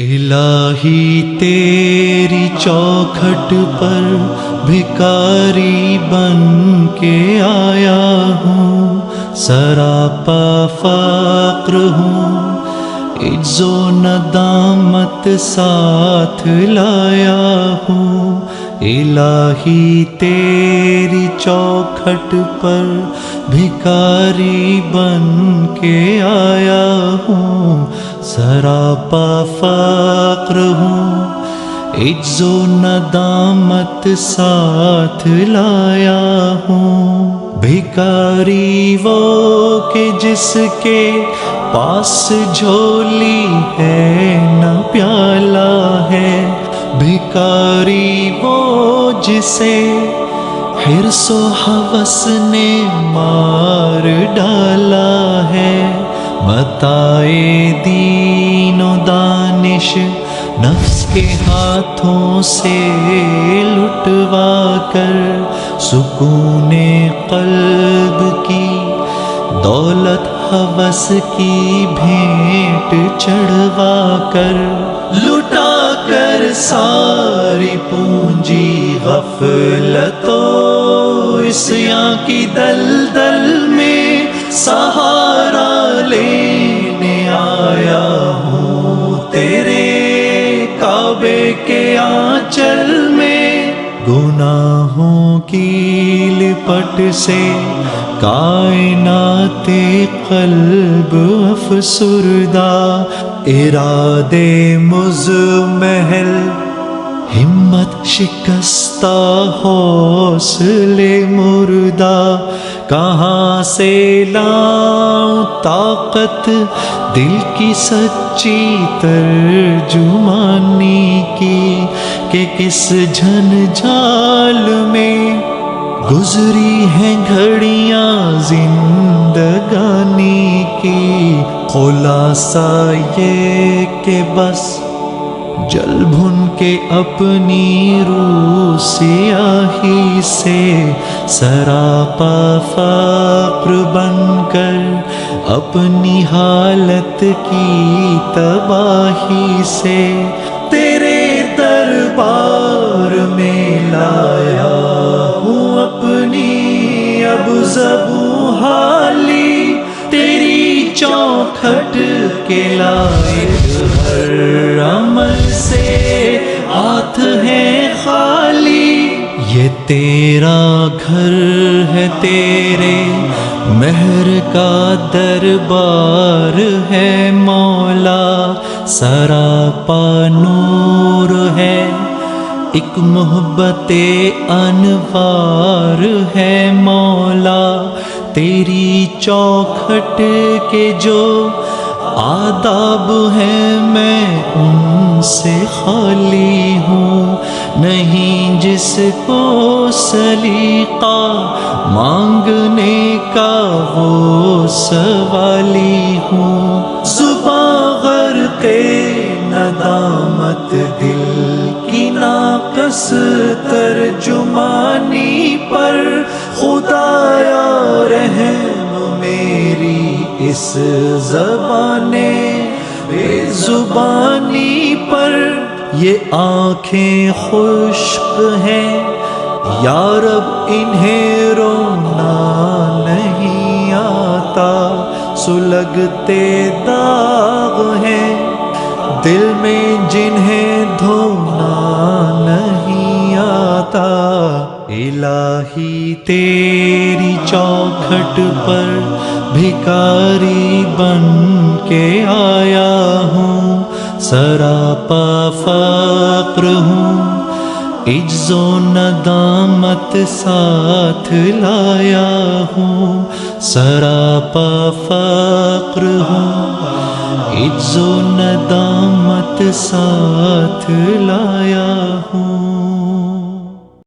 الہی تیری چوکھٹ پر بھکاری بن کے آیا ہوں، سراپا فقر ہوں، عجز و ندامت ساتھ لایا ہوں۔ الہی تیری چوکھٹ پر بھکاری بن کے آیا ہوں، سراپا فقر ہوں، عجز و ندامت ساتھ لایا ہوں۔ بھکاری وہ کہ جس کے پاس جھولی ہے نہ پیالہ ہے، بھکاری وہ جسے حرص و ہوس نے مار ڈالا ہے۔ متاعِ دین و دانش نفس کے ہاتھوں سے لٹوا کر، سکون قلب کی دولت ہوس کی بھینٹ چڑھوا کر، لٹا کر ساری پونجی غفلت و عصیاں کی دلدل میں سہارا لینے آیا ہوں تیرے کعبے کے آنچل میں۔ گناہوں کی لپٹ سے کائنات قلب افسردہ، ارادے مزمحل ہمت شکستہ حوصلے مردہ، کہاں سے لاؤں طاقت دل کی سچی ترجمانی کی، کہ کس جھنجھال میں گزری ہیں گھڑیاں زندگانی کی۔ خلاصہ یہ کہ بس جل بھن کے اپنی روح سیاہی سے، سراپا فقر بن کر اپنی حالت کی تباہی سے، تیرے دربار میں لایا ہوں اپنی اب زبوں حالی، تیری چوکھٹ کے لائق ہر عمل سے ہاتھ ہے خالی۔ یہ تیرا گھر ہے، تیرے مہر کا دربار ہے مولا، سراپا نور ہے، ایک محبت انوار ہے مولا۔ تیری چوکھٹ کے جو آداب ہیں میں ان سے خالی ہوں، نہیں جس کو سلیقہ مانگنے کا وہ سوالی ہوں۔ زباں غرق ندامت دل کی ناقص ترجمانی پر، خدایا رحم میری اس زبان بے زبانی پر۔ یہ آنکھیں خشک ہیں یا رب، انہیں رونا نہیں آتا، سلگتے داغ ہیں دل میں جنہیں دھونا نہیں آتا۔ الہی تیری چوکھٹ پر بھکاری بن کے آیا ہوں، سراپا فقر ہوں، عجز و ندامت ساتھ لایا ہوں، سراپا فقر ہوں، عجز و ندامت ساتھ لایا ہوں۔